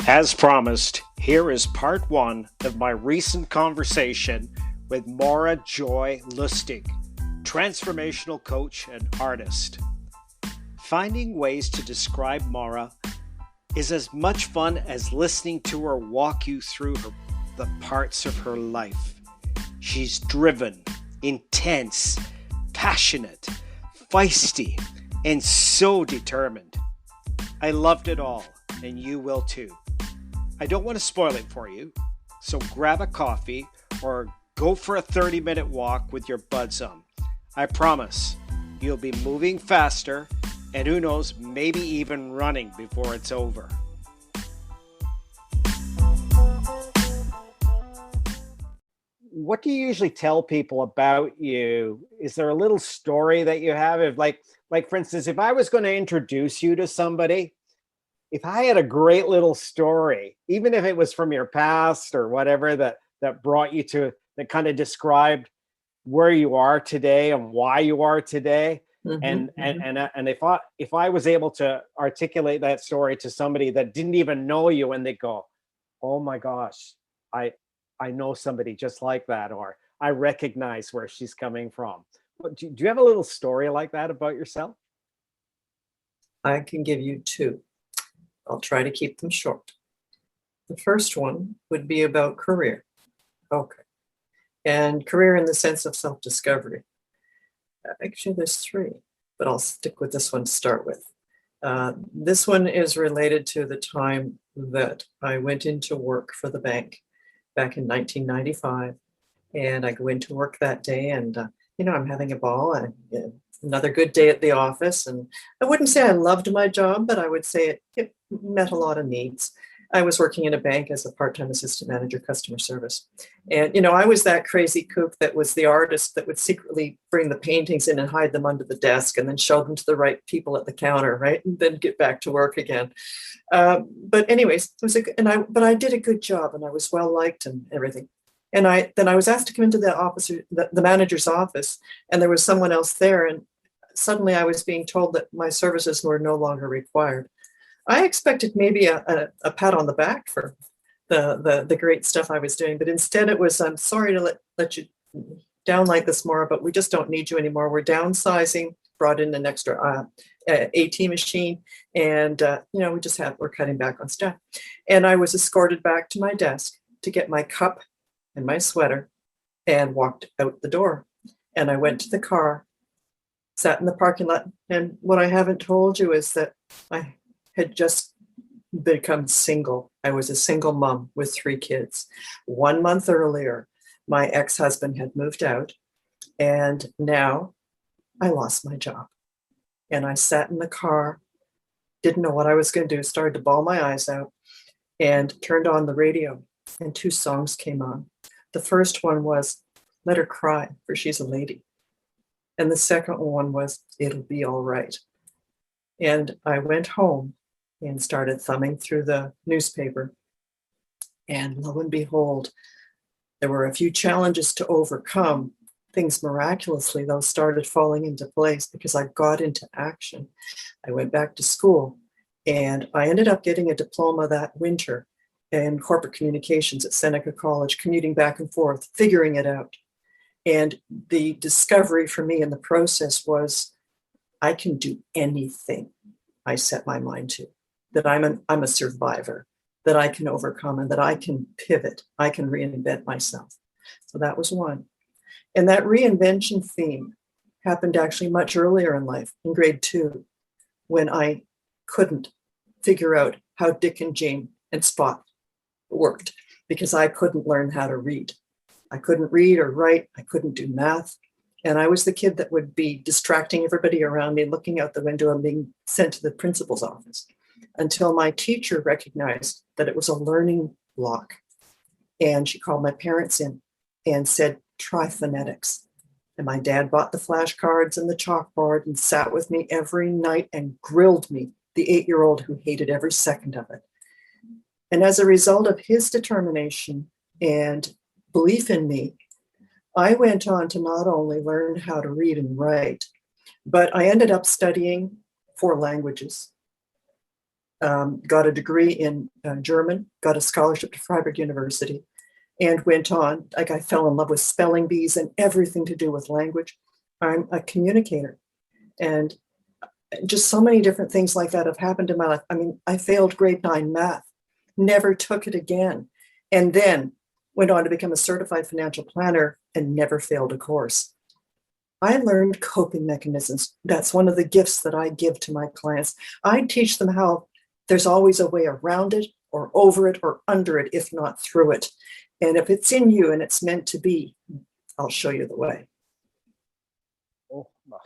As promised, here is part one of my recent conversation with Maura Joy Lustig, Transformational Coach and Artist. Finding ways to describe Maura is as much fun as listening to her walk you through the parts of her life. She's driven, intense, passionate, feisty, and so determined. I loved it all, and you will too. I don't want to spoil it for you, so grab a coffee or go for a 30-minute walk with your buds on. I promise you'll be moving faster and who knows, maybe even running before it's over. What do you usually tell people about you? Is there a little story that you have? If like for instance, if I was going to introduce you to somebody, if I had a great little story, even if it was from your past or whatever that brought you to, that kind of described where you are today and why you are today. And if I was able to articulate that story to somebody that didn't even know you and they go, oh my gosh, I know somebody just like that, or I recognize where she's coming from. Do you have a little story like that about yourself? I can give you two. I'll try to keep them short. The first one would be about career. Okay. And career in the sense of self-discovery. Actually, there's three, but I'll stick with this one to start with. This one is related to the time that I went into work for the bank back in 1995. And I go into work that day and, I'm having a ball and another good day at the office. And I wouldn't say I loved my job, but I would say it met a lot of needs. I was working in a bank as a part-time assistant manager, customer service. And, I was that crazy kook that was the artist that would secretly bring the paintings in and hide them under the desk and then show them to the right people at the counter, right? And then get back to work again. But anyways, but I did a good job and I was well-liked and everything. And then I was asked to come into the manager's office, and there was someone else there. And suddenly I was being told that my services were no longer required. I expected maybe a pat on the back for the great stuff I was doing, but instead it was, I'm sorry to let you down like this, Maura, but we just don't need you anymore. We're downsizing, brought in an extra AT machine, and we're cutting back on staff. And I was escorted back to my desk to get my cup and my sweater and walked out the door. And I went to the car, sat in the parking lot, and what I haven't told you is that I had just become single. I was a single mom with 3 kids. 1 month earlier, my ex-husband had moved out, and now I lost my job. And I sat in the car, didn't know what I was going to do, started to bawl my eyes out, and turned on the radio, and 2 songs came on. The first one was Let Her Cry, for She's a Lady. And the second one was It'll Be All Right. And I went home and started thumbing through the newspaper. And lo and behold, there were a few challenges to overcome. Things miraculously, though, started falling into place because I got into action. I went back to school, and I ended up getting a diploma that winter in corporate communications at Seneca College, commuting back and forth, figuring it out. And the discovery for me in the process was I can do anything I set my mind to, that I'm a survivor, that I can overcome, and that I can pivot, I can reinvent myself. So that was one. And that reinvention theme happened actually much earlier in life, in grade 2, when I couldn't figure out how Dick and Jane and Spot worked because I couldn't learn how to read. I couldn't read or write. I couldn't do math. And I was the kid that would be distracting everybody around me, looking out the window and being sent to the principal's office, until my teacher recognized that it was a learning block. And she called my parents in and said, try phonetics. And my dad bought the flashcards and the chalkboard and sat with me every night and grilled me, the 8-year-old who hated every second of it. And as a result of his determination and belief in me, I went on to not only learn how to read and write, but I ended up studying 4 languages. got a degree in German, got a scholarship to Freiburg University, and went on. Like, I fell in love with spelling bees and everything to do with language. I'm a communicator. And just so many different things like that have happened in my life. I mean, I failed grade 9 math, never took it again, and then went on to become a certified financial planner and never failed a course. I learned coping mechanisms. That's one of the gifts that I give to my clients. I teach them how there's always a way around it or over it or under it, if not through it. And if it's in you and it's meant to be, I'll show you the way. Oh my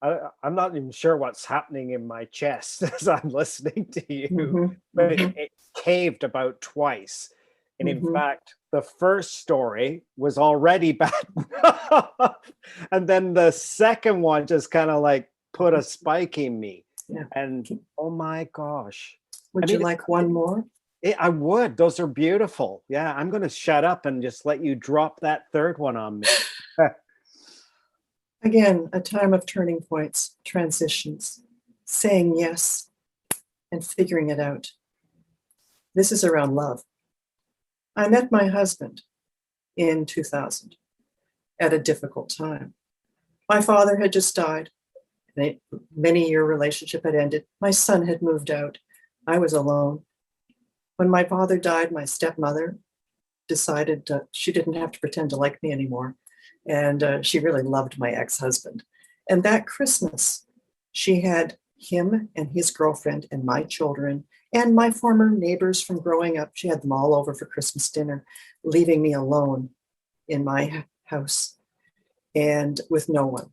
God. I'm not even sure what's happening in my chest as I'm listening to you, but it caved about twice. And in fact, the first story was already bad enough. And then the second one just kind of like put a spike in me. Yeah. And oh my gosh. Would you like one more? I would. Those are beautiful. Yeah, I'm going to shut up and just let you drop that third one on me. Again, a time of turning points, transitions, saying yes, and figuring it out. This is around love. I met my husband in 2000 at a difficult time. My father had just died. A many-year relationship had ended. My son had moved out. I was alone. When my father died, my stepmother decided she didn't have to pretend to like me anymore. And she really loved my ex-husband. And that Christmas, she had him and his girlfriend and my children and my former neighbors from growing up. She had them all over for Christmas dinner, leaving me alone in my house and with no one.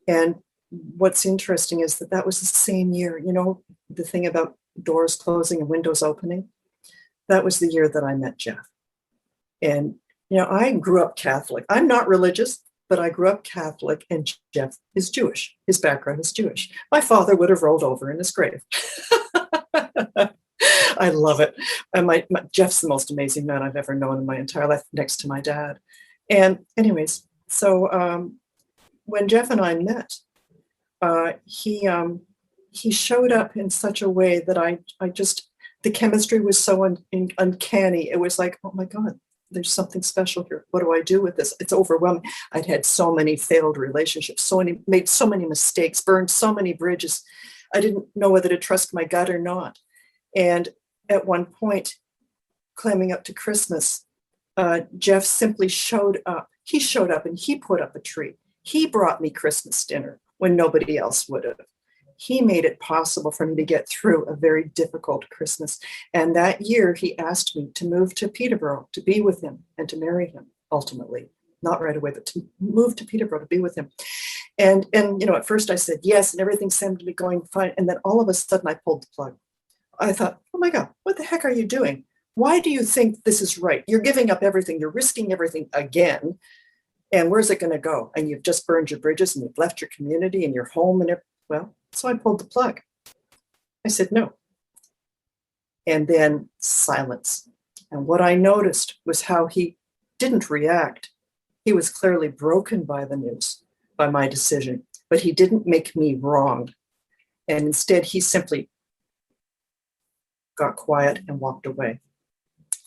And what's interesting is that was the same year, you know, the thing about doors closing and windows opening. That was the year that I met Jeff. And, you know, I grew up Catholic. I'm not religious, but I grew up Catholic, and Jeff is Jewish. His background is Jewish. My father would have rolled over in his grave. I love it. And Jeff's the most amazing man I've ever known in my entire life, next to my dad. And anyways, so when Jeff and I met, he showed up in such a way that I just, the chemistry was so uncanny. It was like, oh my God, there's something special here. What do I do with this? It's overwhelming. I'd had so many failed relationships, made so many mistakes, burned so many bridges. I didn't know whether to trust my gut or not. And at one point, climbing up to Christmas, Jeff simply showed up. He showed up and he put up a tree. He brought me Christmas dinner when nobody else would have. He made it possible for me to get through a very difficult Christmas. And that year, he asked me to move to Peterborough to be with him and to marry him, ultimately. Not right away, but to move to Peterborough to be with him. And you know, at first I said yes, and everything seemed to be going fine. And then all of a sudden, I pulled the plug. I thought, oh my God, what the heck are you doing? Why do you think this is right? You're giving up everything. You're risking everything again. And where's it going to go? And you've just burned your bridges and you've left your community and your home and well, so I pulled the plug. I said no. And then silence. And what I noticed was how he didn't react. He was clearly broken by the news, by my decision, but he didn't make me wrong. And instead, he simply got quiet and walked away.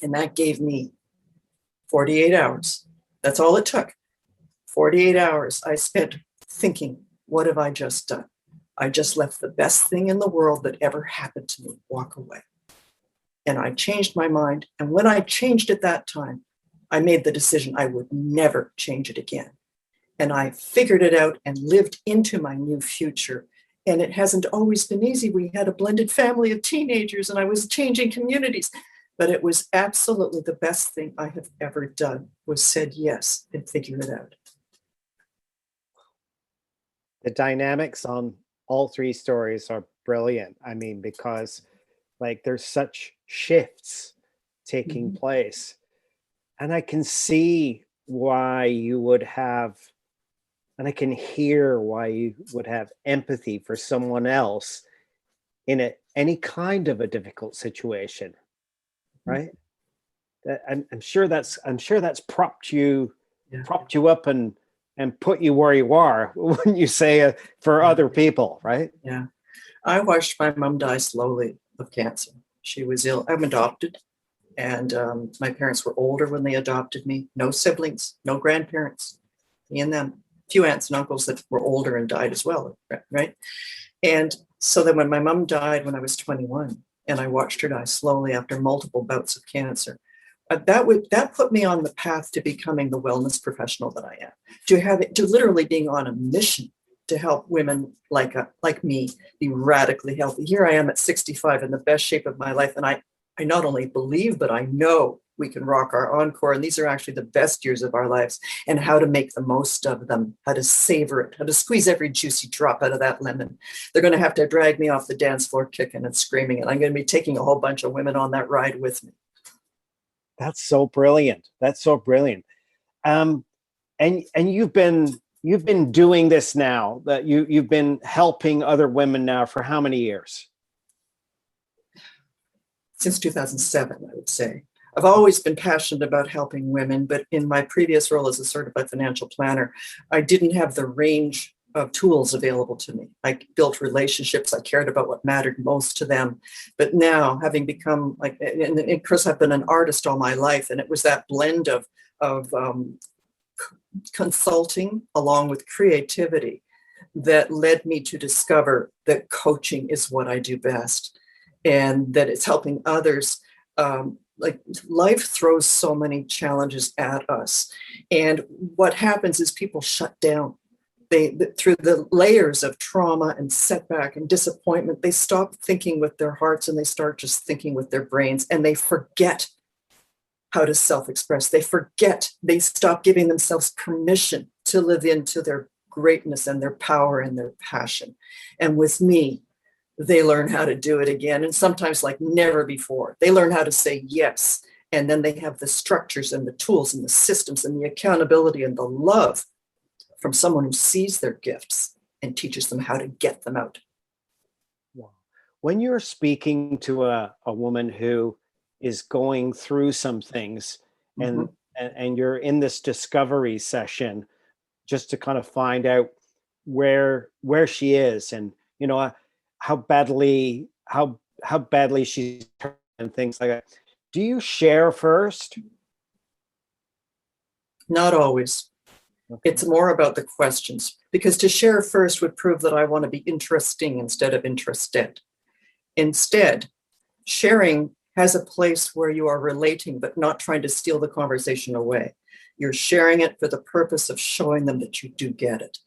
And that gave me 48 hours. That's all it took. 48 hours I spent thinking, what have I just done? I just left the best thing in the world that ever happened to me walk away. And I changed my mind. And when I changed it that time, I made the decision I would never change it again. And I figured it out and lived into my new future. And it hasn't always been easy. We had a blended family of teenagers and I was changing communities. But it was absolutely the best thing I have ever done, was said yes and figured it out. The dynamics on all three stories are brilliant. I mean, because like there's such shifts taking place. And I can see why you would have, and I can hear why you would have empathy for someone else in any kind of a difficult situation, right? I'm sure that's propped you up and put you where you are, when you say for other people, right? Yeah. I watched my mom die slowly of cancer. She was ill. I'm adopted, and my parents were older when they adopted me. No siblings, no grandparents, me and them. A few aunts and uncles that were older and died as well, right? And so then when my mom died when I was 21, and I watched her die slowly after multiple bouts of cancer, that put me on the path to becoming the wellness professional that I am, to literally being on a mission to help women like me be radically healthy. Here I am at 65 in the best shape of my life, and I not only believe, but I know we can rock our encore, and these are actually the best years of our lives, and how to make the most of them, how to savor it, how to squeeze every juicy drop out of that lemon. They're going to have to drag me off the dance floor kicking and screaming, and I'm going to be taking a whole bunch of women on that ride with me. That's so brilliant. That's so brilliant. And you've been doing this now, that you've been helping other women now for how many years? Since 2007, I would say. I've always been passionate about helping women, but in my previous role as a certified financial planner, I didn't have the range of tools available to me. I built relationships. I cared about what mattered most to them. But now, having become and of course, I've been an artist all my life, and it was that blend of consulting along with creativity that led me to discover that coaching is what I do best, and that it's helping others. Life throws so many challenges at us, and what happens is people shut down. Through the layers of trauma and setback and disappointment, they stop thinking with their hearts and they start just thinking with their brains, and they forget how to self-express. They stop giving themselves permission to live into their greatness and their power and their passion. And with me, they learn how to do it again, and sometimes like never before. They learn how to say yes, and then they have the structures and the tools and the systems and the accountability and the love from someone who sees their gifts and teaches them how to get them out. Wow. When you're speaking to a woman who is going through some things, and you're in this discovery session just to kind of find out where she is, and how badly she's hurt and things like that, do you share first? Not always. Okay. It's more about the questions, because to share first would prove that I want to be interesting instead of interested. Instead, sharing has a place where you are relating, but not trying to steal the conversation away. You're sharing it for the purpose of showing them that you do get it,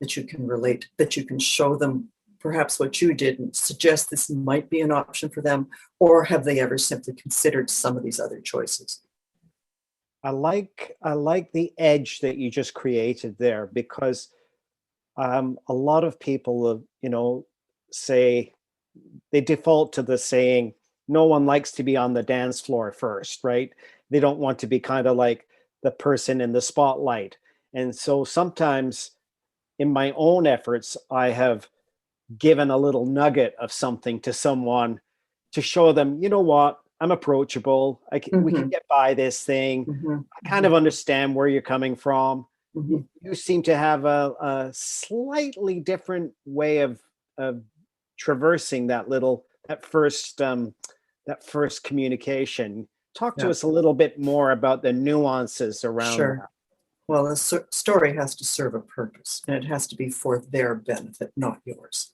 that you can relate, that you can show them perhaps what you did and suggest this might be an option for them, or have they ever simply considered some of these other choices? I like the edge that you just created there, because a lot of people, say, they default to the saying, no one likes to be on the dance floor first, right? They don't want to be kind of like the person in the spotlight. And so sometimes in my own efforts, I have given a little nugget of something to someone to show them, you know what, I'm approachable. We can get by this thing. I kind of understand where you're coming from. You seem to have a slightly different way of traversing that first communication. Talk to us a little bit more about the nuances around that. Well, the story has to serve a purpose, and it has to be for their benefit, not yours.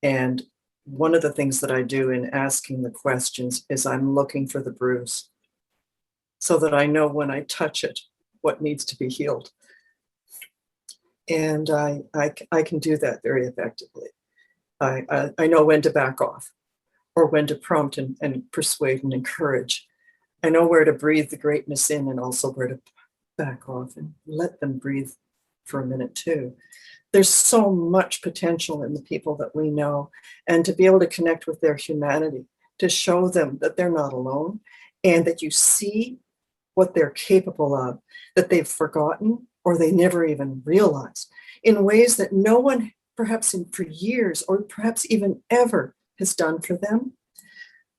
And one of the things that I do in asking the questions is I'm looking for the bruise, so that I know when I touch it what needs to be healed. And I can do that very effectively. I know when to back off, or when to prompt and persuade and encourage. I know where to breathe the greatness in, and also where to back off and let them breathe for a minute too. There's so much potential in the people that we know, and to be able to connect with their humanity, to show them that they're not alone, and that you see what they're capable of, that they've forgotten or they never even realized, in ways that no one, perhaps for years or perhaps even ever, has done for them.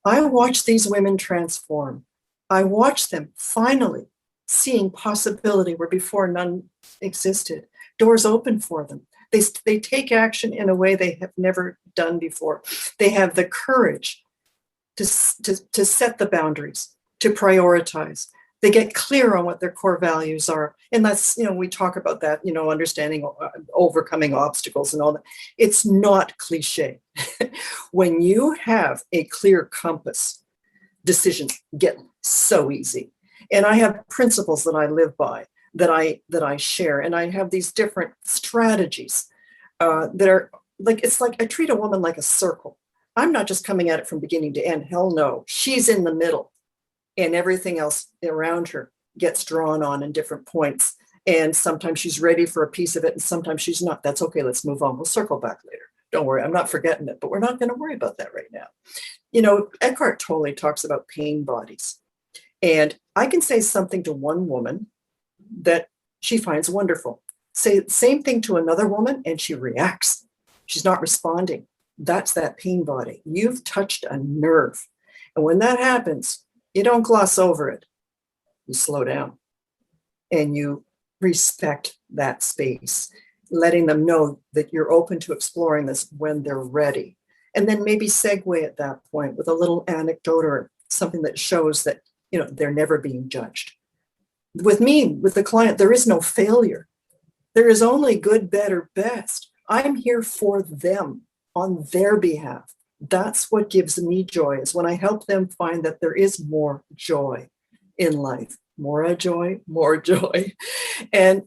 I watch these women transform. I watch them finally seeing possibility where before none existed. Doors open for them. They take action in a way they have never done before. They have the courage to set the boundaries, to prioritize. They get clear on what their core values are. And that's, we talk about that, understanding, overcoming obstacles and all that. It's not cliche. When you have a clear compass, decisions get so easy. And I have principles that I live by, that I share. And I have these different strategies that are like, it's like I treat a woman like a circle. I'm not just coming at it from beginning to end. Hell no. She's in the middle. And everything else around her gets drawn on in different points. And sometimes she's ready for a piece of it, and sometimes she's not. That's okay. Let's move on. We'll circle back later. Don't worry. I'm not forgetting it, but we're not going to worry about that right now. Eckhart Tolle talks about pain bodies. And I can say something to one woman that she finds wonderful. Say the same thing to another woman, and she reacts. She's not responding. That's that pain body. You've touched a nerve. And when that happens, you don't gloss over it. You slow down and you respect that space, letting them know that you're open to exploring this when they're ready. And then maybe segue at that point with a little anecdote or something that shows that, they're never being judged. With me, with the client, there is no failure. There is only good, better, best. I'm here for them on their behalf. That's what gives me joy, is when I help them find that there is more joy in life. Maura Joy, more joy. And,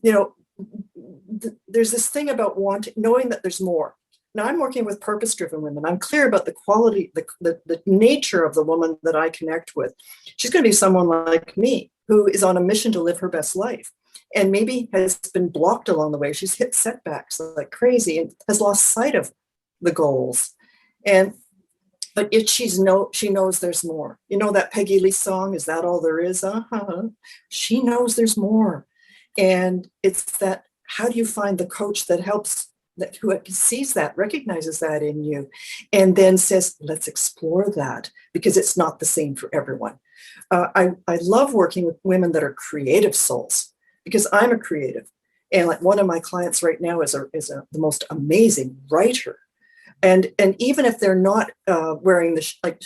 there's this thing about knowing that there's more. Now, I'm working with purpose-driven women. I'm clear about the quality, the nature of the woman that I connect with. She's going to be someone like me who is on a mission to live her best life and maybe has been blocked along the way. She's hit setbacks like crazy and has lost sight of the goals. But she knows there's more. That Peggy Lee song, Is That All There Is? She knows there's more. And it's that, how do you find the coach that helps, who sees that, recognizes that in you, and then says, let's explore that, because it's not the same for everyone. I love working with women that are creative souls, because I'm a creative. And like one of my clients right now is the most amazing writer. And even if they're not wearing like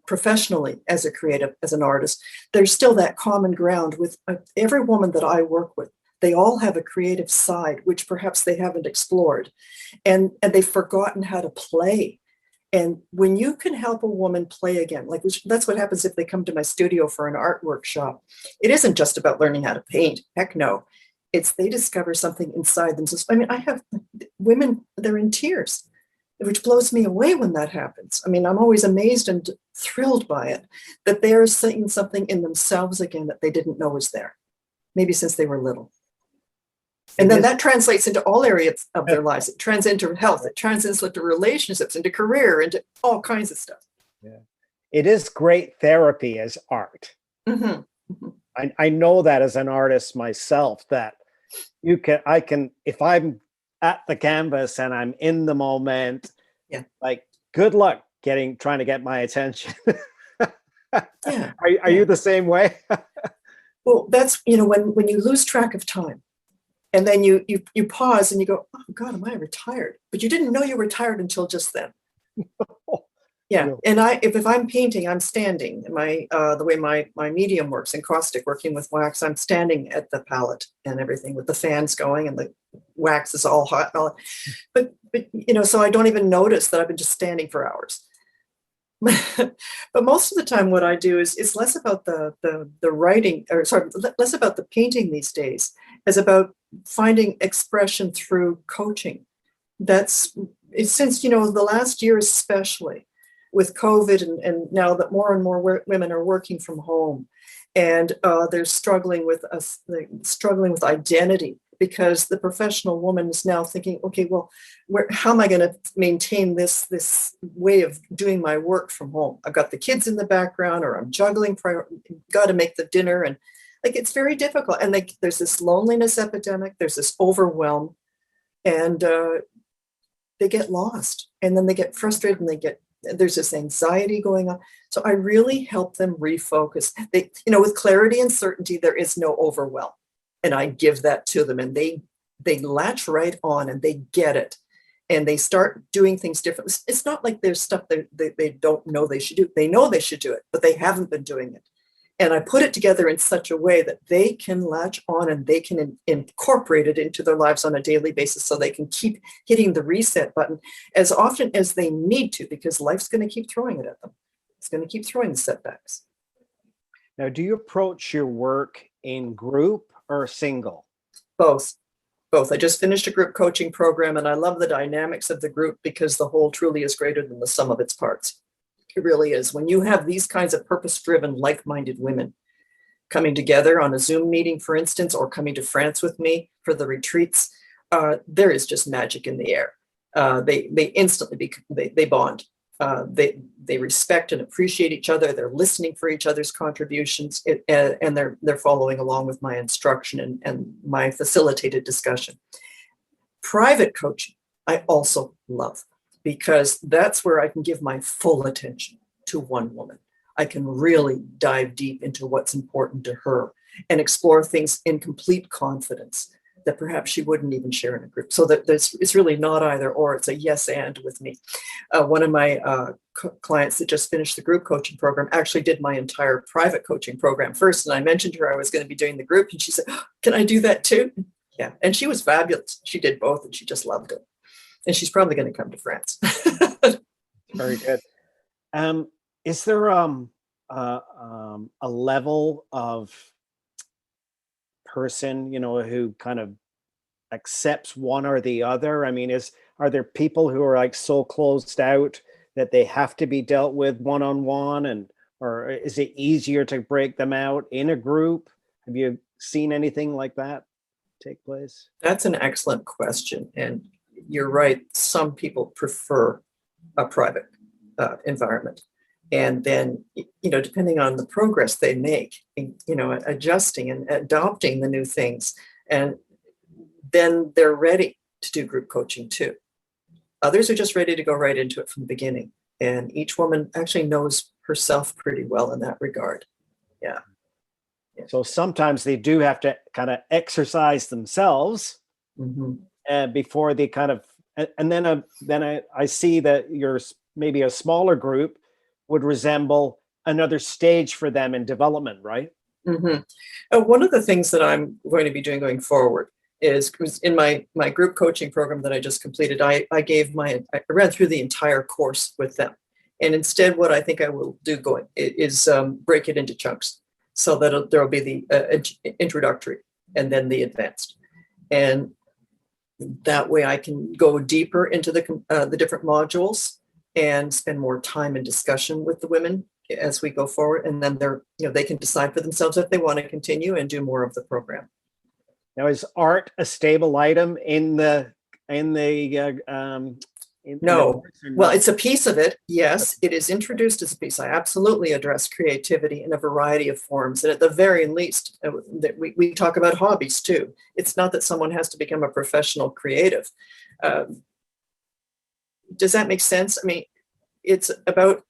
professionally as a creative, as an artist, there's still that common ground with every woman that I work with. They all have a creative side, which perhaps they haven't explored, and they've forgotten how to play. And when you can help a woman play again, that's what happens if they come to my studio for an art workshop. It isn't just about learning how to paint. Heck no. It's they discover something inside themselves. I mean, I have women, they're in tears, which blows me away when that happens. I mean, I'm always amazed and thrilled by it, that they're seeing something in themselves again that they didn't know was there, maybe since they were little. And then that translates into all areas of their lives. It translates into health. It translates into relationships, into career, into all kinds of stuff. Yeah. It is great therapy as art. Mm-hmm. Mm-hmm. I know that as an artist myself, that I can, if I'm at the canvas and I'm in the moment, like, good luck trying to get my attention. Yeah. Are you the same way? Well, that's, when you lose track of time, and then you pause and you go, oh God, am I retired? But you didn't know you were tired until just then. Yeah. No. And if I'm painting, I'm standing. The way my medium works in caustic, working with wax, I'm standing at the palette and everything with the fans going and the wax is all hot. But so I don't even notice that I've been just standing for hours. But most of the time what I do is it's less about the writing, or sorry, less about the painting these days, as about finding expression through coaching. Since the last year especially, with COVID and now that more and more women are working from home, and they're struggling with identity, because the professional woman is now thinking, okay, well, how am I going to maintain this way of doing my work from home? I've got the kids in the background, or I'm juggling, got to make the dinner, and it's very difficult. And there's this loneliness epidemic, there's this overwhelm, and they get lost, and then they get frustrated, and there's this anxiety going on. So I really help them refocus. With clarity and certainty, there is no overwhelm. And I give that to them, and they they latch right on and they get it. And they start doing things differently. It's not like there's stuff they don't know they should do. They know they should do it, but they haven't been doing it. And I put it together in such a way that they can latch on and they can incorporate it into their lives on a daily basis, so they can keep hitting the reset button as often as they need to, because life's going to keep throwing it at them. It's going to keep throwing the setbacks. Now, do you approach your work in group or single? Both. I just finished a group coaching program, and I love the dynamics of the group because the whole truly is greater than the sum of its parts. It really is. When you have these kinds of purpose-driven, like-minded women coming together on a Zoom meeting, for instance, or coming to France with me for the retreats, there is just magic in the air. They instantly they bond. They respect and appreciate each other. They're listening for each other's contributions, and they're following along with my instruction and my facilitated discussion. Private coaching, I also love, because that's where I can give my full attention to one woman. I can really dive deep into what's important to her and explore things in complete confidence that perhaps she wouldn't even share in a group. So that it's really not either or, it's a yes and with me. One of my clients that just finished the group coaching program actually did my entire private coaching program first. And I mentioned to her I was going to be doing the group, and she said, oh, can I do that too? Yeah. And she was fabulous. She did both and she just loved it. And she's probably going to come to France. Very good. Is there a level of person, who kind of accepts one or the other? I mean, are there people who are like so closed out that they have to be dealt with one-on-one, or is it easier to break them out in a group? Have you seen anything like that take place? That's an excellent question. And you're right. Some people prefer a private environment. And then, depending on the progress they make, adjusting and adopting the new things, and then they're ready to do group coaching too. Others are just ready to go right into it from the beginning. And each woman actually knows herself pretty well in that regard. Yeah. So sometimes they do have to kind of exercise themselves before they kind of, and then I see that maybe a smaller group would resemble another stage for them in development, right? One of the things that I'm going to be doing going forward is in my group coaching program that I just completed, I read through the entire course with them. And instead, what I think I will do is break it into chunks, so that there will be the introductory and then the advanced. And that way I can go deeper into the different modules and spend more time in discussion with the women as we go forward. And then they can decide for themselves if they want to continue and do more of the program. Now, is art a stable item in the no. Well, it's a piece of it. Yes, it is introduced as a piece. I absolutely address creativity in a variety of forms. And at the very least, that we talk about hobbies too. It's not that someone has to become a professional creative. Does that make sense? I mean, it's about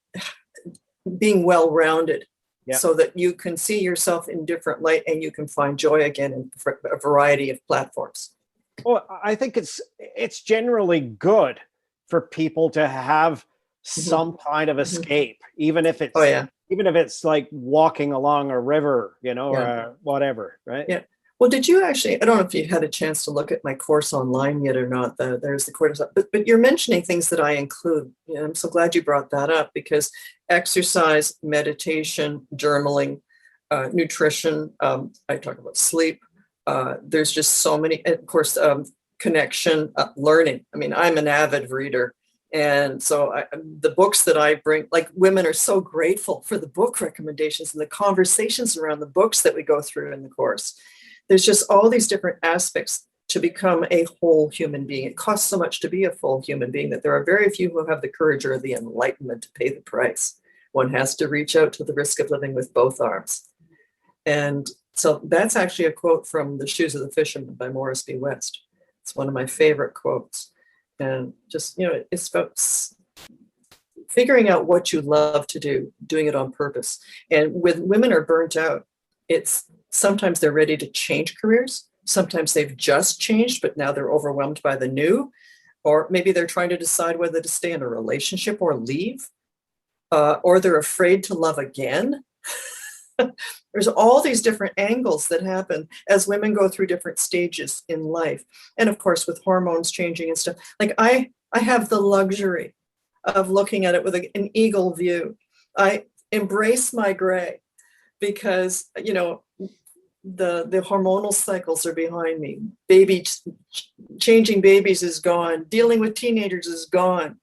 being well-rounded, so that you can see yourself in different light and you can find joy again in a variety of platforms. Well, I think it's generally good for people to have some kind of escape, even if it's like walking along a river, or whatever, right? Yeah. Well, did you actually, I don't know if you had a chance to look at my course online yet or not, there's the course, but you're mentioning things that I include. I'm so glad you brought that up, because exercise, meditation, journaling, nutrition, I talk about sleep. There's just so many, of course, connection, learning. I mean, I'm an avid reader. And so the books that I bring, like, women are so grateful for the book recommendations and the conversations around the books that we go through in the course. There's just all these different aspects to become a whole human being. It costs so much to be a full human being that there are very few who have the courage or the enlightenment to pay the price. One has to reach out to the risk of living with both arms. And so that's actually a quote from The Shoes of the Fisherman by Morris B. West. It's one of my favorite quotes. And just, it's about figuring out what you love to do, doing it on purpose. And when women are burnt out, it's sometimes they're ready to change careers. Sometimes they've just changed, but now they're overwhelmed by the new. Or maybe they're trying to decide whether to stay in a relationship or leave. Or they're afraid to love again. There's all these different angles that happen as women go through different stages in life. And of course, with hormones changing and stuff, like I have the luxury of looking at it with an eagle view. I embrace my gray because, you know, the hormonal cycles are behind me. Changing babies is gone. Dealing with teenagers is gone.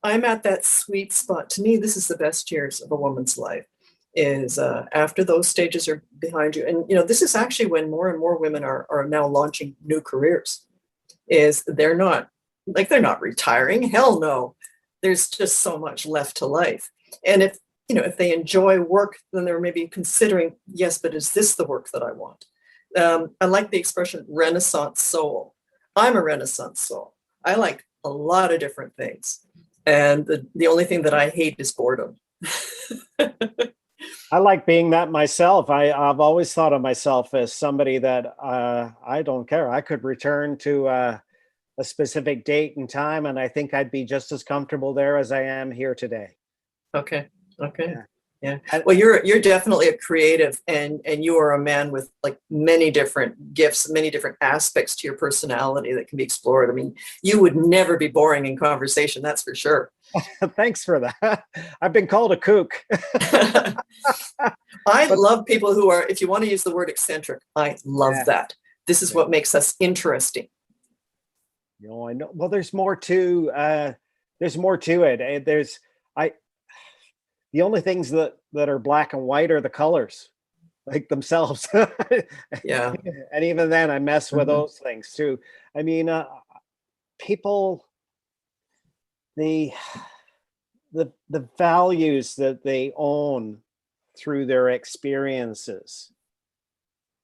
I'm at that sweet spot. To me, this is the best years of a woman's life, is after those stages are behind you. And, you know, this is actually when more and more women are now launching new careers. Is they're not retiring. Hell no. There's just so much left to life. And if they enjoy work, then they're maybe considering, yes, but is this the work that I want? I like the expression Renaissance soul. I'm a Renaissance soul. I like a lot of different things. And the only thing that I hate is boredom. I like being that myself. I've always thought of myself as somebody that I don't care. I could return to a specific date and time, and I think I'd be just as comfortable there as I am here today. Okay. Yeah. Well, you're definitely a creative, and you are a man with like many different gifts, many different aspects to your personality that can be explored. I mean, you would never be boring in conversation, that's for sure. Thanks for that. I've been called a kook. I love people who are, if you want to use the word eccentric, I love that. This is what makes us interesting. You know, I know. Well, there's more to it. The only things that are black and white are the colors, like themselves. Yeah. And even then, I mess with those things too. I mean, people, the values that they own through their experiences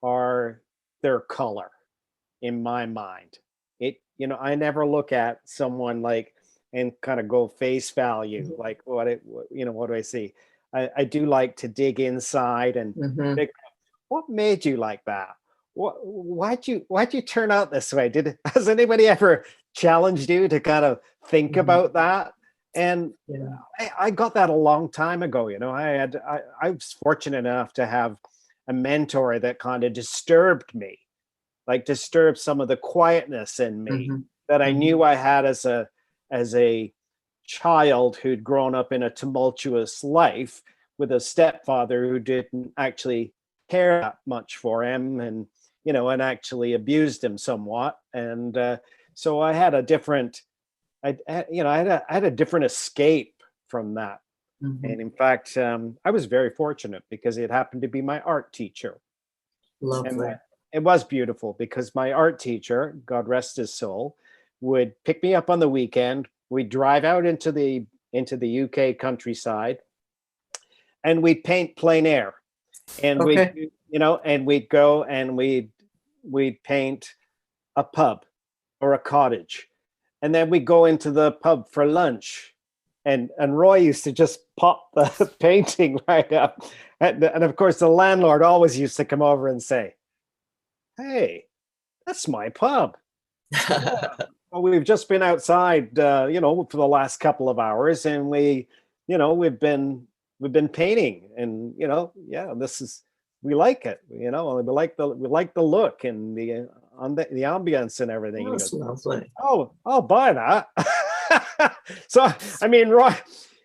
are their color, in my mind. I never look at someone like and kind of go face value, like what do I see? I do like to dig inside and think, what made you like that? Why'd you turn out this way? Has anybody ever challenged you to kind of think about that? And I got that a long time ago. I was fortunate enough to have a mentor that kind of disturbed some of the quietness in me that I knew I had as a child who'd grown up in a tumultuous life with a stepfather who didn't actually care that much for him, and actually abused him somewhat. And so I had a different escape from that. And in fact, I was very fortunate because it happened to be my art teacher. Lovely. And it was beautiful because my art teacher, God rest his soul, would pick me up on the weekend. We'd drive out into the UK countryside, and we'd paint plein air. And we'd go and we'd paint a pub or a cottage. And then we'd go into the pub for lunch. And Roy used to just pop the painting right up. And of course, the landlord always used to come over and say, "Hey, that's my pub." Well, we've just been outside, for the last couple of hours, and we've been painting, and we like it, we like the look and the ambience and everything. That's lovely. I'll buy that. So, I mean, Roy,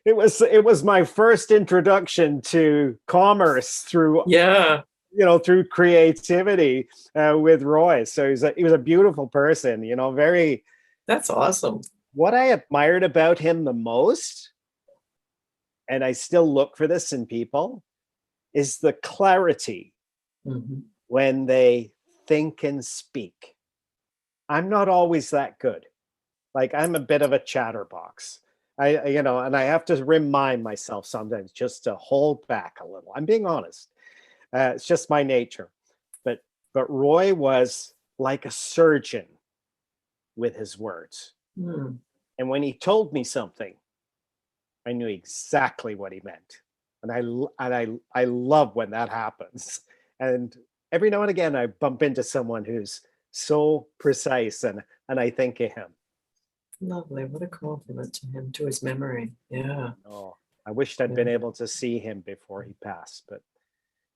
it was my first introduction to commerce through through creativity with Roy. So he was a beautiful person, very. That's awesome. What I admired about him the most, and I still look for this in people, is the clarity when they think and speak. I'm not always that good. Like, I'm a bit of a chatterbox. And I have to remind myself sometimes just to hold back a little. I'm being honest. It's just my nature. But Roy was like a surgeon with his words. And when he told me something, I knew exactly what he meant. And I love when that happens. And every now and again, I bump into someone who's so precise, and I think of him. Lovely. What a compliment to him, to his memory. Yeah. Oh, I wished I'd Yeah. been able to see him before he passed, but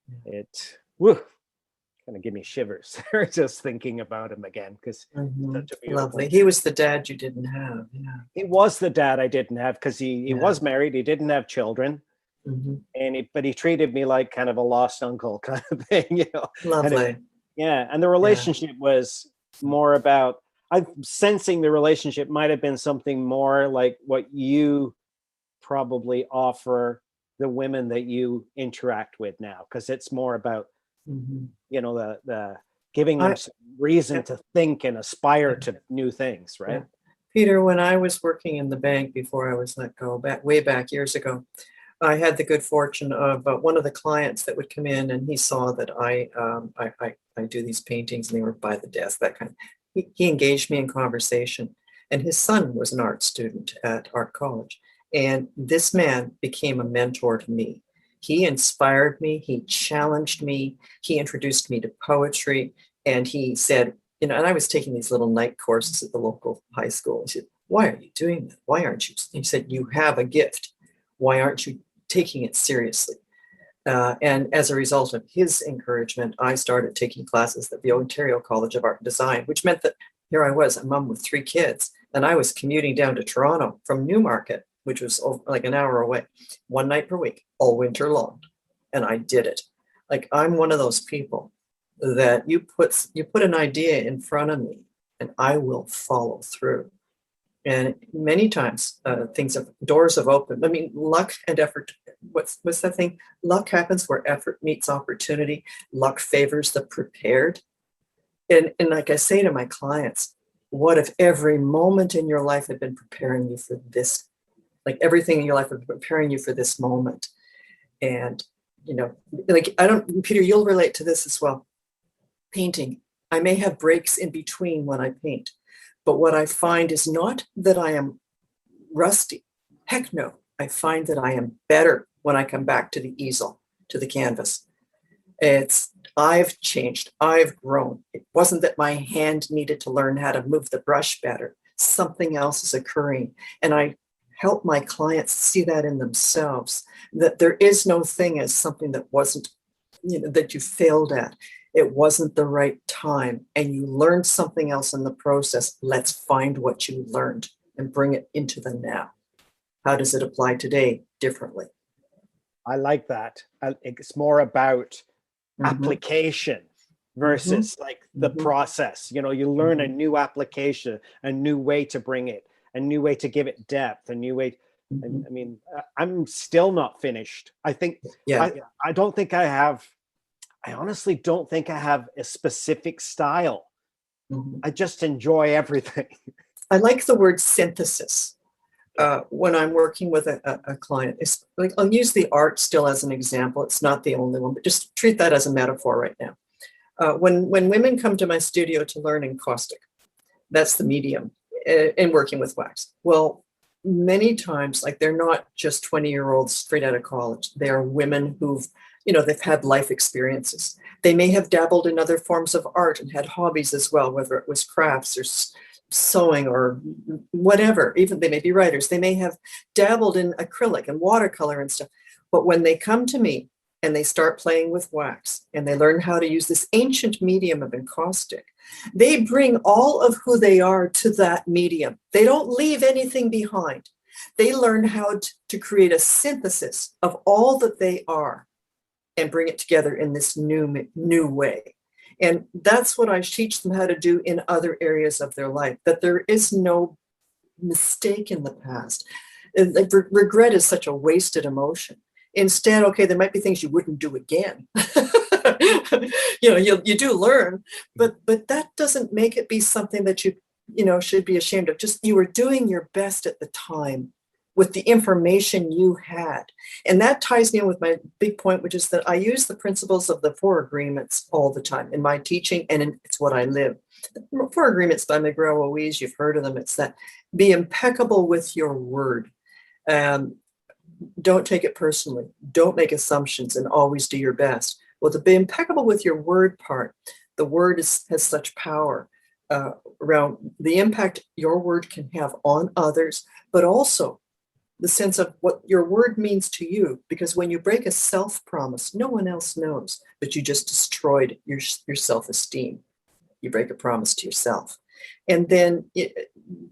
Yeah. it kind of give me shivers just thinking about him again, because such a beautiful Lovely. man. He was the dad you didn't have. Yeah. He was the dad I didn't have, because he Yeah. was married, he didn't have children, but he treated me like kind of a lost uncle kind of thing, you know. Lovely. And the relationship was more about, I'm sensing the relationship might have been something more like what you probably offer the women that you interact with now, because it's more about, you know, the giving them some reason to think and aspire to new things, right? Yeah. Peter, when I was working in the bank before I was let go, way back years ago, I had the good fortune of one of the clients that would come in, and he saw that I do these paintings, and they were by the desk, that kind of. He engaged me in conversation, and his son was an art student at art college, and this man became a mentor to me. He inspired me. He challenged me. He introduced me to poetry, and he said, you know, and I was taking these little night courses at the local high school. He said, "Why are you doing that? Why aren't you?" He said, "You have a gift. Why aren't you taking it seriously?" And as a result of his encouragement, I started taking classes at the Ontario College of Art and Design, which meant that here I was, a mom with 3 kids, and I was commuting down to Toronto from Newmarket, which was like an hour away, 1 night per week, all winter long. And I did it. Like, I'm one of those people that you put an idea in front of me, and I will follow through. And many times doors have opened. I mean, luck and effort. What's that thing? Luck happens where effort meets opportunity. Luck favors the prepared. And like I say to my clients, what if every moment in your life had been preparing you for this? Like, everything in your life had been preparing you for this moment. And, you know, like, Peter, you'll relate to this as well. Painting. I may have breaks in between when I paint. But what I find is not that I am rusty. Heck no. I find that I am better when I come back to the easel, to the canvas. I've changed. I've grown. It wasn't that my hand needed to learn how to move the brush better. Something else is occurring. And I help my clients see that in themselves, that there is no thing as something that wasn't, you know, that you failed at. It wasn't the right time, and you learned something else in the process. Let's find what you learned and bring it into the now. How does it apply today differently? I like that. It's more about application versus like the process. You know, you learn a new application, a new way to bring it, a new way to give it depth, a new way. I mean, I'm still not finished. I think, I don't think I have. I honestly don't think I have a specific style. I just enjoy everything. I like the word synthesis. When I'm working with a client, it's like, I'll use the art still as an example. It's not the only one, but just treat that as a metaphor right now. When women come to my studio to learn encaustic, that's the medium in working with wax. Well, many times, like, they're not just 20-year-olds straight out of college. They are women who've, you know, they've had life experiences. They may have dabbled in other forms of art and had hobbies as well, whether it was crafts or sewing or whatever. Even they may be writers. They may have dabbled in acrylic and watercolor and stuff. But when they come to me and they start playing with wax and they learn how to use this ancient medium of encaustic, they bring all of who they are to that medium. They don't leave anything behind. They learn how to create a synthesis of all that they are and bring it together in this new way. And that's what I teach them how to do in other areas of their life, that there is no mistake in the past. Like, regret is such a wasted emotion. Instead, okay, there might be things you wouldn't do again. You know, you do learn, but that doesn't make it be something that you should be ashamed of. Just, you were doing your best at the time with the information you had. And that ties me in with my big point, which is that I use the principles of the 4 agreements all the time in my teaching, and it's what I live. The 4 agreements by McGraw Louise, you've heard of them. It's that: be impeccable with your word. Don't take it personally. Don't make assumptions, and always do your best. Well, to be impeccable with your word part, The word has such power around the impact your word can have on others, but also the sense of what your word means to you. Because when you break a self-promise, no one else knows, but you just destroyed your self-esteem. You break a promise to yourself. And then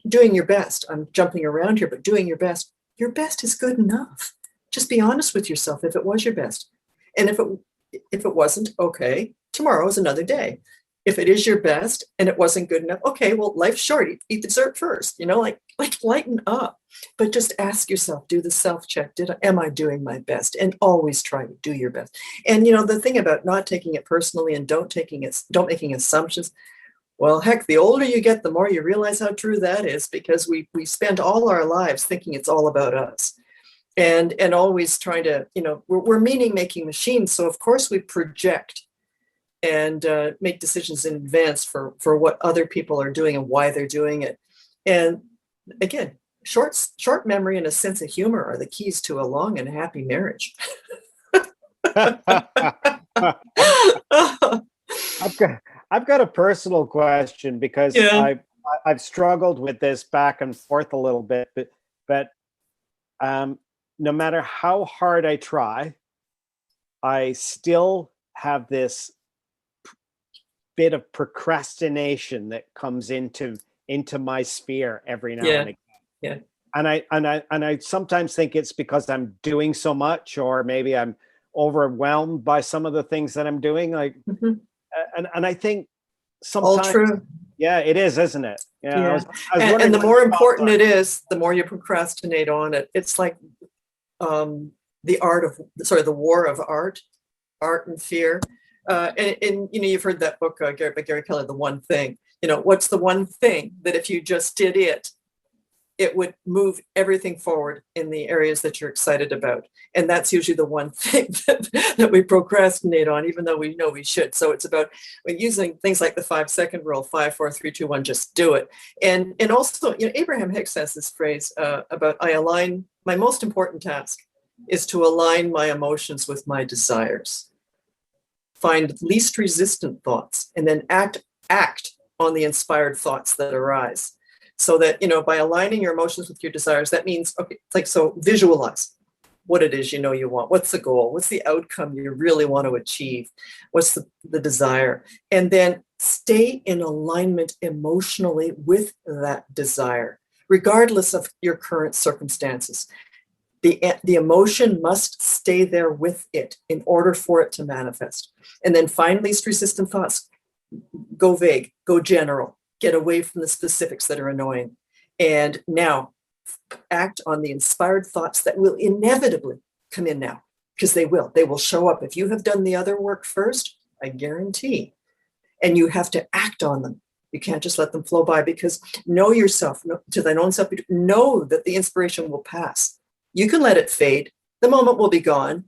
doing your best. I'm jumping around here, but doing your best is good enough. Just be honest with yourself if it was your best. And if it wasn't, okay, tomorrow is another day. If it is your best and it wasn't good enough, okay, well, life's short. Eat the dessert first, like lighten up. But just ask yourself, do the self-check. Am I doing my best? And always try to do your best. And the thing about not taking it personally and don't making assumptions. Well, heck, the older you get, the more you realize how true that is, because we spend all our lives thinking it's all about us. And always trying to, we're meaning-making machines. So of course we project and make decisions in advance for what other people are doing and why they're doing it. And again, short memory and a sense of humor are the keys to a long and happy marriage. I've got a personal question, because I've struggled with this back and forth a little bit, but no matter how hard I try, I still have this bit of procrastination that comes into my sphere every now and again. Yeah. And I sometimes think it's because I'm doing so much, or maybe I'm overwhelmed by some of the things that I'm doing. And I think sometimes, all true. Yeah, it is, isn't it? Yeah. Yeah. I was and the more important it is, the more you procrastinate on it. It's like the war of art and fear. And you've heard that book by Gary Keller, The One Thing. What's the one thing that if you just did it would move everything forward in the areas that you're excited about? And that's usually the one thing that we procrastinate on, even though we know we should. So it's about using things like the 5-second rule, 5, 4, 3, 2, 1, just do it. And also, Abraham Hicks has this phrase about, I align, my most important task is to align my emotions with my desires. Find least resistant thoughts, and then act on the inspired thoughts that arise. So that, by aligning your emotions with your desires, that means, so visualize what it is you want. What's the goal? What's the outcome you really want to achieve? What's the desire? And then stay in alignment emotionally with that desire, regardless of your current circumstances. The emotion must stay there with it in order for it to manifest. And then find least resistant thoughts. Go vague, go general, get away from the specifics that are annoying. And now act on the inspired thoughts that will inevitably come in now, because they will show up. If you have done the other work first, I guarantee, and you have to act on them. You can't just let them flow by, because know yourself, to thine own self, know that the inspiration will pass. You can let it fade. The moment will be gone.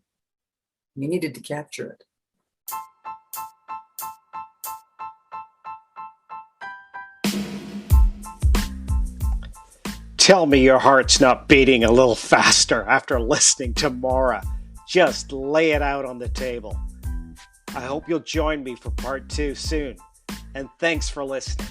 You needed to capture it. Tell me your heart's not beating a little faster after listening to Maura. Just lay it out on the table. I hope you'll join me for part 2 soon. And thanks for listening.